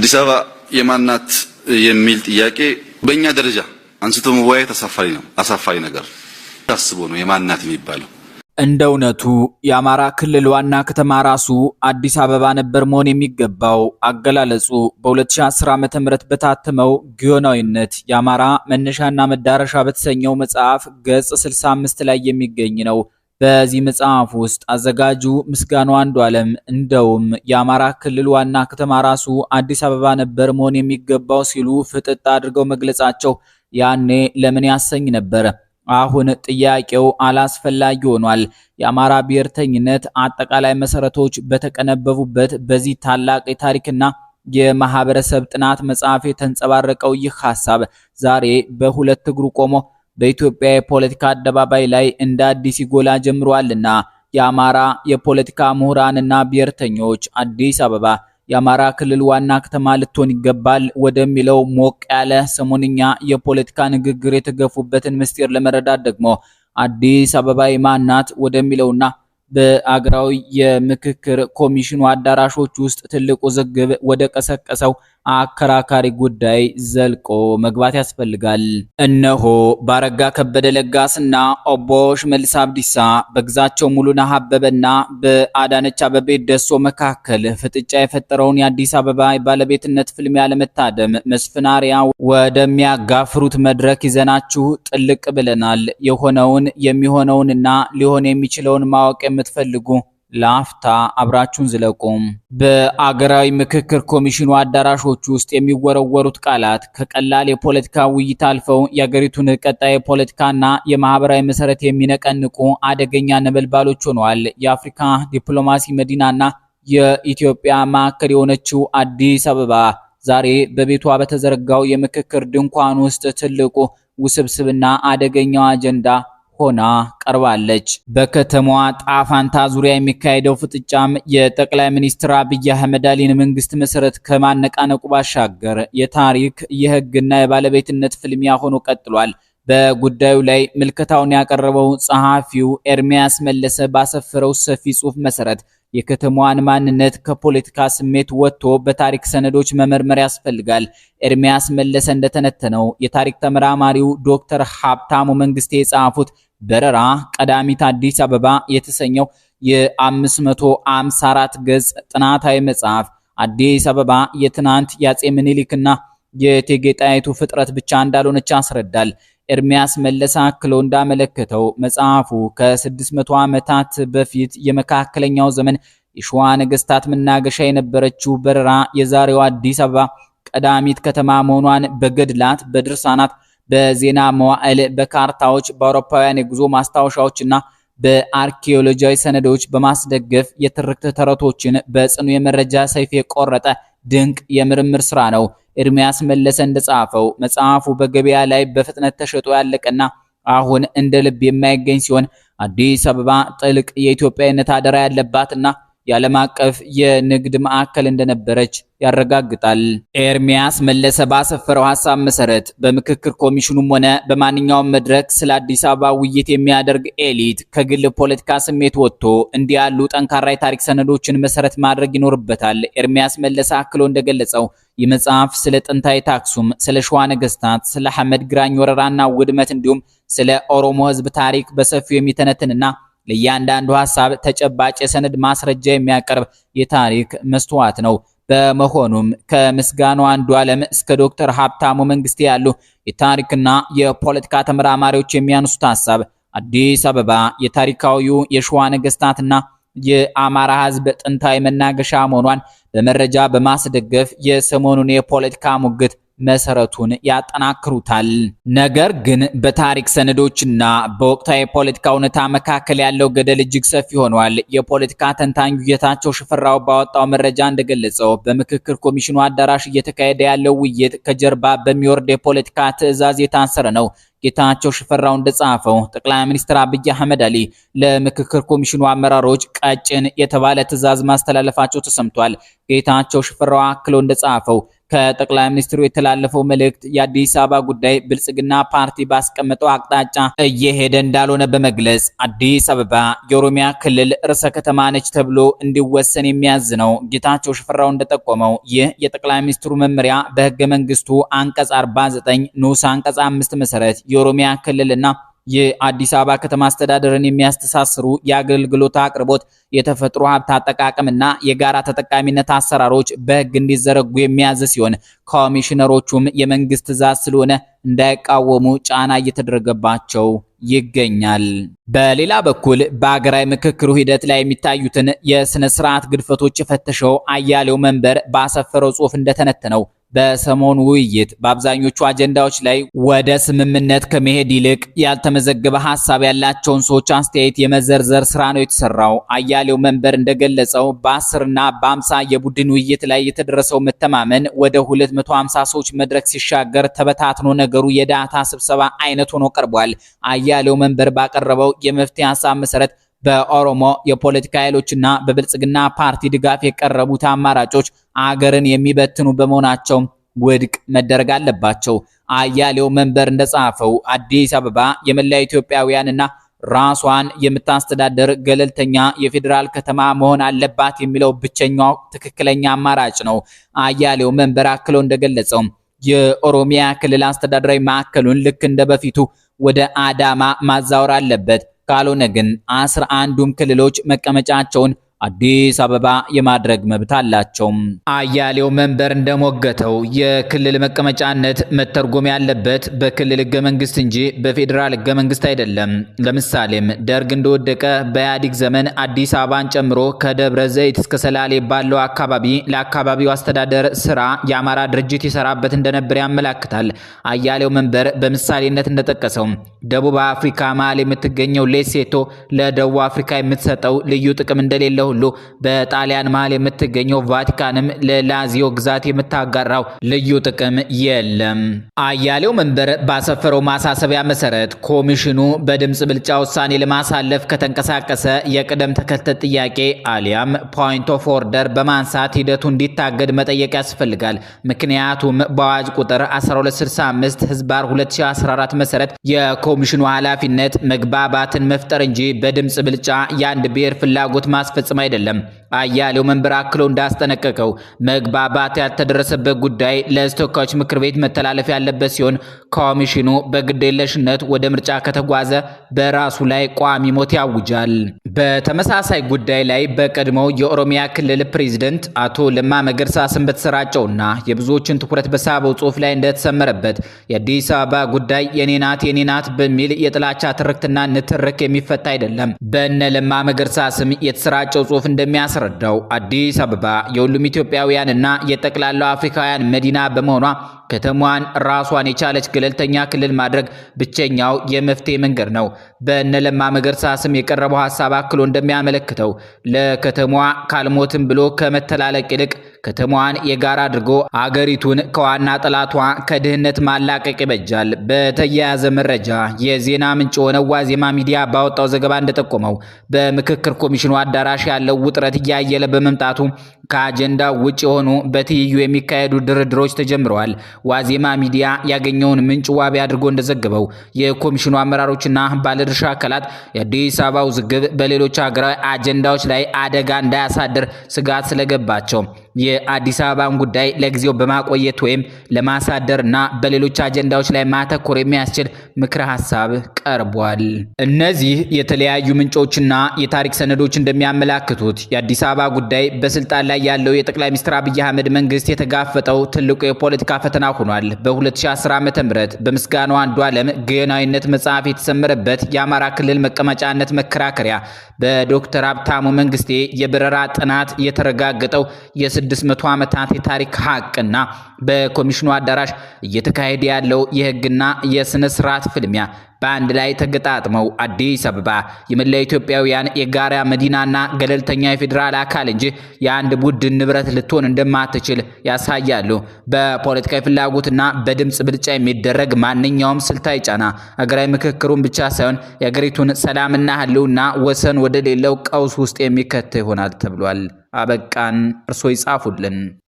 አዲስ አበባ የማናት የሚል ጥያቄ በእኛ ደረጃ አንስቶ መወያየት አሳፋሪ ነገር ታስቦ ነው የማናት የሚባለው። እንደውነቱ የአማራ ክልል ዋና ከተማ ራሱ አዲስ አበባ ነበር መሆን የሚገባው። አገላለጹ በ2010 ዓ.ም በታተመው ግዮናዊነት የአማራ መነሻና መዳረሻ በተሰኘው መጽሐፍ ገጽ 65 ላይ የሚገኝ ነው። በዚህ መጽሐፍ ውስጥ አዘጋጁ ምስጋናው አንዱዓለም እንደውም የአማራ ክልል ዋና ከተማ ራሱ አዲስ አበባ ነበር መሆን የሚገባው ሲሉ ፍጥጥ አድርገው መግለጻቸው ያኔ ለምን ያሰኝ ነበር። አሁን ጥያቄው አላስፈላጊ ሆኗል። የአማራ ብሔርተኝነት አጠቃላይ መሰረቶች በተቀነበቡበት በዚህ ታላቅ የታሪክና የማህበረሰብ ጥናት መጽሐፍ የተንጸባረቀው ይህ ሐሳብ ዛሬ በሁለት እግሩ ቆሞ በኢትዮጵያ የፖለቲካ አደባባይ ላይ እንደ አዲስ ይጎላ ጀምሯልና የአማራ የፖለቲካ ምሁራንና ብሔርተኞች አዲስ አበባ የአማራ ክልል ዋና ከተማ ልትሆን ይገባል ወደሚለው ሞቅ ያለ ሰሞንኛ የፖለቲካ ንግግር የተገፉበትን ምስጢር ለመረዳት ደግሞ አዲስ አበባ ማናት ወደሚለውና በአገራዊ የምክክር ኮሚሽኑ አዳራሾች ውስጥ ትልቁ ውዝግብ ወደ ቀሰቀሰው አከራካሪ ጉዳይ ዘልቆ መግባት ያስፈልጋል። እነሆ ባረጋ ከበደ ለጋስና ኦቦ ሽመልስ አብዲሳ በግዛቸው ሙሉነህ አበበና በአዳነች አበቤ ደሶ መካከል ፍጥጫ የፈጠረውን የአዲስ አበባ ባለቤትነት ፍልሚያ ለመታደም መስፍናሪያ ወደሚያጋፍሩት መድረክ ይዘናችሁ ጥልቅ ብለናል። የሆነውን የሚሆነውንና ሊሆን የሚችለውን ማወቅ የምትፈልጉ ላፍታ አብራችሁን ዝለቁም። በአገራዊ ምክክር ኮሚሽኑ አዳራሾች ውስጥ የሚወረወሩት ቃላት ከቀላል የፖለቲካ ውይይት አልፈው የአገሪቱን ቀጣይ የፖለቲካና የማህበራዊ መሰረት የሚነቀንቁ አደገኛ ነበልባሎች ሆነዋል። የአፍሪካ ዲፕሎማሲ መዲናና የኢትዮጵያ ማዕከል የሆነችው አዲስ አበባ ዛሬ በቤቷ በተዘረጋው የምክክር ድንኳን ውስጥ ትልቁ ውስብስብና አደገኛው አጀንዳ ሆና ቀርባለች። በከተማዋ ጣፋንታ ዙሪያ የሚካሄደው ፍጥጫም የጠቅላይ ሚኒስትር አብይ አህመድ አሊን መንግስት መሰረት ከማነቃነቁ ባሻገር የታሪክ የህግና የባለቤትነት ፍልሚያ ሆኖ ቀጥሏል። በጉዳዩ ላይ ምልከታውን ያቀረበው ጸሐፊው ኤርሚያስ መለሰ ባሰፈረው ሰፊ ጽሑፍ መሰረት የከተማዋን ማንነት ከፖለቲካ ስሜት ወጥቶ በታሪክ ሰነዶች መመርመር ያስፈልጋል። ኤርሚያስ መለሰ እንደተነተነው የታሪክ ተመራማሪው ዶክተር ሀብታሙ መንግስቴ የጻፉት በረራ ቀዳሚት አዲስ አበባ የተሰኘው የ554 ገጽ ጥናታዊ መጽሐፍ አዲስ አበባ የትናንት የአፄ ምኒልክና የእቴጌ ጣይቱ ፍጥረት ብቻ እንዳልሆነች ያስረዳል። ኤርሚያስ መለሰ አክሎ እንዳመለከተው መጽሐፉ ከ600 ዓመታት በፊት የመካከለኛው ዘመን የሸዋ ነገስታት መናገሻ የነበረችው በረራ የዛሬው አዲስ አበባ ቀዳሚት ከተማ መሆኗን በገድላት፣ በድርሳናት፣ በዜና መዋዕል፣ በካርታዎች፣ በአውሮፓውያን የጉዞ ማስታወሻዎችና በአርኪኦሎጂያዊ ሰነዶች በማስደገፍ የትርክት ተረቶችን በጽኑ የመረጃ ሰይፍ የቆረጠ ድንቅ የምርምር ስራ ነው። ኤርሚያስ መለሰ እንደጻፈው መጽሐፉ በገበያ ላይ በፍጥነት ተሸጦ ያለቀና አሁን እንደ ልብ የማይገኝ ሲሆን አዲስ አበባ ጥልቅ የኢትዮጵያዊነት አደራ ያለባትና የዓለም አቀፍ የንግድ ማዕከል እንደነበረች ያረጋግጣል። ኤርሚያስ መለሰ ባሰፈረው ሐሳብ መሰረት በምክክር ኮሚሽኑም ሆነ በማንኛውም መድረክ ስለ አዲስ አበባ ውይይት የሚያደርግ ኤሊት ከግል ፖለቲካ ስሜት ወጥቶ እንዲህ ያሉ ጠንካራ የታሪክ ሰነዶችን መሰረት ማድረግ ይኖርበታል። ኤርሚያስ መለሰ አክሎ እንደገለጸው ይህ መጽሐፍ ስለ ጥንታዊት አክሱም፣ ስለ ሸዋ ነገስታት፣ ስለ አህመድ ግራኝ ወረራና ውድመት እንዲሁም ስለ ኦሮሞ ህዝብ ታሪክ በሰፊው የሚተነትንና ለእያንዳንዱ ሐሳብ ተጨባጭ የሰነድ ማስረጃ የሚያቀርብ የታሪክ መስተዋት ነው። በመሆኑም ከምስጋናው አንዱዓለም እስከ ዶክተር ሀብታሙ መንግስቴ ያሉ የታሪክና የፖለቲካ ተመራማሪዎች የሚያነሱት ሐሳብ አዲስ አበባ የታሪካዊው የሸዋ ነገስታትና የአማራ ህዝብ ጥንታዊ መናገሻ መሆኗን በመረጃ በማስደገፍ የሰሞኑን የፖለቲካ ሙግት መሰረቱን ያጠናክሩታል። ነገር ግን በታሪክ ሰነዶችና በወቅታዊ የፖለቲካ እውነታ መካከል ያለው ገደል እጅግ ሰፊ ሆኗል። የፖለቲካ ተንታኙ ጌታቸው ሽፈራው ባወጣው መረጃ እንደገለጸው በምክክር ኮሚሽኑ አዳራሽ እየተካሄደ ያለው ውይይት ከጀርባ በሚወርድ የፖለቲካ ትዕዛዝ የታሰረ ነው። ጌታቸው ሽፈራው እንደጻፈው ጠቅላይ ሚኒስትር አብይ አህመድ አሊ ለምክክር ኮሚሽኑ አመራሮች ቀጭን የተባለ ትዕዛዝ ማስተላለፋቸው ተሰምቷል። ጌታቸው ሽፈራው አክሎ እንደጻፈው ከጠቅላይ ሚኒስትሩ የተላለፈው መልእክት የአዲስ አበባ ጉዳይ ብልጽግና ፓርቲ ባስቀመጠው አቅጣጫ እየሄደ እንዳልሆነ በመግለጽ አዲስ አበባ የኦሮሚያ ክልል ርዕሰ ከተማ ነች ተብሎ እንዲወሰን የሚያዝ ነው። ጌታቸው ሽፈራው እንደጠቆመው ይህ የጠቅላይ ሚኒስትሩ መመሪያ በሕገ መንግስቱ አንቀጽ 49 ንዑስ አንቀጽ 5 መሰረት የኦሮሚያ ክልልና የአዲስ አበባ ከተማ አስተዳደርን የሚያስተሳስሩ የአገልግሎት አቅርቦት፣ የተፈጥሮ ሀብት አጠቃቀምና የጋራ ተጠቃሚነት አሰራሮች በሕግ እንዲዘረጉ የሚያዝ ሲሆን ኮሚሽነሮቹም የመንግስት ትዕዛዝ ስለሆነ እንዳይቃወሙ ጫና እየተደረገባቸው ይገኛል። በሌላ በኩል በአገራዊ ምክክሩ ሂደት ላይ የሚታዩትን የስነ ስርዓት ግድፈቶች የፈተሸው አያሌው መንበር ባሰፈረው ጽሑፍ እንደተነተነው በሰሞኑ ውይይት በአብዛኞቹ አጀንዳዎች ላይ ወደ ስምምነት ከመሄድ ይልቅ ያልተመዘገበ ሐሳብ ያላቸውን ሰዎች አስተያየት የመዘርዘር ስራ ነው የተሰራው። አያሌው መንበር እንደገለጸው በ10 እና በ50 የቡድን ውይይት ላይ የተደረሰው መተማመን ወደ 250 ሰዎች መድረክ ሲሻገር ተበታትኖ ነገሩ የዳታ ስብሰባ አይነት ሆኖ ቀርቧል። አያሌው መንበር ባቀረበው የመፍትሄ ሐሳብ መሰረት በኦሮሞ የፖለቲካ ኃይሎችና በብልጽግና ፓርቲ ድጋፍ የቀረቡት አማራጮች አገርን የሚበትኑ በመሆናቸው ውድቅ መደረግ አለባቸው። አያሌው መንበር እንደጻፈው አዲስ አበባ የመላ ኢትዮጵያውያንና ራሷን የምታስተዳደር ገለልተኛ የፌዴራል ከተማ መሆን አለባት የሚለው ብቸኛው ትክክለኛ አማራጭ ነው። አያሌው መንበር አክሎ እንደገለጸው የኦሮሚያ ክልል አስተዳደራዊ ማዕከሉን ልክ እንደበፊቱ ወደ አዳማ ማዛወር አለበት። ካልሆነ ግን 11ዱም ክልሎች መቀመጫቸውን አዲስ አበባ የማድረግ መብት አላቸው። አያሌው መንበር እንደሞገተው የክልል መቀመጫነት መተርጎም ያለበት በክልል ህገ መንግስት እንጂ በፌዴራል ህገ መንግስት አይደለም። ለምሳሌም ደርግ እንደወደቀ በኢህአዴግ ዘመን አዲስ አበባን ጨምሮ ከደብረ ዘይት እስከ ሰላሌ ባለው አካባቢ ለአካባቢው አስተዳደር ስራ የአማራ ድርጅት ይሰራበት እንደነበር ያመላክታል። አያሌው መንበር በምሳሌነት እንደጠቀሰው ደቡብ አፍሪካ መሃል የምትገኘው ሌሴቶ ለደቡብ አፍሪካ የምትሰጠው ልዩ ጥቅም እንደሌለው ሁሉ በጣሊያን መሃል የምትገኘው ቫቲካንም ለላዚዮ ግዛት የምታጋራው ልዩ ጥቅም የለም። አያሌው መንበር ባሰፈረው ማሳሰቢያ መሰረት ኮሚሽኑ በድምጽ ብልጫ ውሳኔ ለማሳለፍ ከተንቀሳቀሰ የቅደም ተከተል ጥያቄ አሊያም ፖይንት ኦፍ ኦርደር በማንሳት ሂደቱ እንዲታገድ መጠየቅ ያስፈልጋል። ምክንያቱም በአዋጅ ቁጥር 1265 ህዝባር 2014 መሰረት የኮሚሽኑ ኃላፊነት መግባባትን መፍጠር እንጂ በድምጽ ብልጫ የአንድ ብሔር ፍላጎት ማስፈጸም አይደለም። አያሌው መንበር አክሎ እንዳስጠነቀቀው መግባባት ያልተደረሰበት ጉዳይ ለተወካዮች ምክር ቤት መተላለፍ ያለበት ሲሆን ኮሚሽኑ በግዴለሽነት ወደ ምርጫ ከተጓዘ በራሱ ላይ ቋሚ ሞት ያውጃል። በተመሳሳይ ጉዳይ ላይ በቀድሞው የኦሮሚያ ክልል ፕሬዝዳንት አቶ ለማ መገርሳ ስም በተሰራጨውና የብዙዎችን ትኩረት በሳበው ጽሑፍ ላይ እንደተሰመረበት የአዲስ አበባ ጉዳይ የኔ ናት በሚል የጥላቻ ትርክትና ንትርክ የሚፈታ አይደለም። በእነ ለማ መገርሳ ስም የተሰራጨው ጽሑፍ እንደሚያስረዳው አዲስ አበባ የሁሉም ኢትዮጵያውያንና የጠቅላላው አፍሪካውያን መዲና በመሆኗ ከተማዋን ራሷን የቻለች ገለልተኛ ክልል ማድረግ ብቸኛው የመፍትሄ መንገድ ነው። በእነ ለማ መገርሳ ስም የቀረበው ሐሳብ አክሎ እንደሚያመለክተው ለከተማዋ ካልሞትም ብሎ ከመተላለቅ ይልቅ ከተማዋን የጋራ አድርጎ አገሪቱን ከዋና ጠላቷ ከድህነት ማላቀቅ ይበጃል። በተያያዘ መረጃ የዜና ምንጭ የሆነው ዋዜማ ሚዲያ ባወጣው ዘገባ እንደጠቆመው በምክክር ኮሚሽኑ አዳራሽ ያለው ውጥረት እያየለ በመምጣቱ ከአጀንዳ ውጭ የሆኑ በትይዩ የሚካሄዱ ድርድሮች ተጀምረዋል። ዋዜማ ሚዲያ ያገኘውን ምንጭ ዋቢ አድርጎ እንደዘገበው የኮሚሽኑ አመራሮችና ባለድርሻ አካላት የአዲስ አበባ ውዝግብ በሌሎች ሀገራዊ አጀንዳዎች ላይ አደጋ እንዳያሳድር ስጋት ስለገባቸው የአዲስ አበባን ጉዳይ ለጊዜው በማቆየት ወይም ለማሳደርና በሌሎች አጀንዳዎች ላይ ማተኮር የሚያስችል ምክረ ሐሳብ ቀርቧል። እነዚህ የተለያዩ ምንጮችና የታሪክ ሰነዶች እንደሚያመላክቱት የአዲስ አበባ ጉዳይ በስልጣን ላይ ያለው የጠቅላይ ሚኒስትር አብይ አህመድ መንግስት የተጋፈጠው ትልቁ የፖለቲካ ፈተና ሆኗል። በ2010 ዓ.ም በምስጋናው አንዱዓለም ገናዊነት መጽሐፍ የተሰመረበት የአማራ ክልል መቀመጫነት መከራከሪያ በዶክተር ሀብታሙ መንግስቴ የበረራ ጥናት የተረጋገጠው የ600 ዓመታት የታሪክ ሀቅና በኮሚሽኑ አዳራሽ እየተካሄደ ያለው የህግና የስነ ስርዓት ፍልሚያ በአንድ ላይ ተገጣጥመው አዲስ አበባ የመላ ኢትዮጵያውያን የጋራ መዲናና ገለልተኛ የፌደራል አካል እንጂ የአንድ ቡድን ንብረት ልትሆን እንደማትችል ያሳያሉ። በፖለቲካዊ ፍላጎትና በድምጽ ብልጫ የሚደረግ ማንኛውም ስልታዊ ጫና አገራዊ ምክክሩን ብቻ ሳይሆን የአገሪቱን ሰላምና ህልውና ወሰን ወደ ሌለው ቀውስ ውስጥ የሚከት ይሆናል ተብሏል። አበቃን። እርሶ ይጻፉልን።